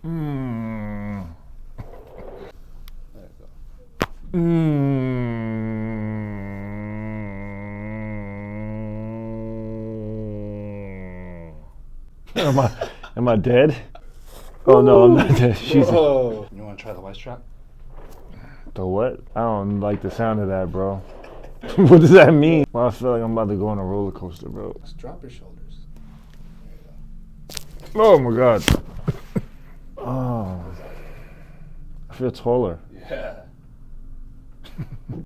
Mm. There you go. Am I dead? Oh no, I'm not dead. Jesus. Whoa. You want to try the vice trap? The what? I don't like the sound of that, bro. What does that mean? Well, I feel like I'm about to go on a roller coaster, bro. Just drop your shoulders. There you go. Oh my god. Oh. I feel taller. Yeah.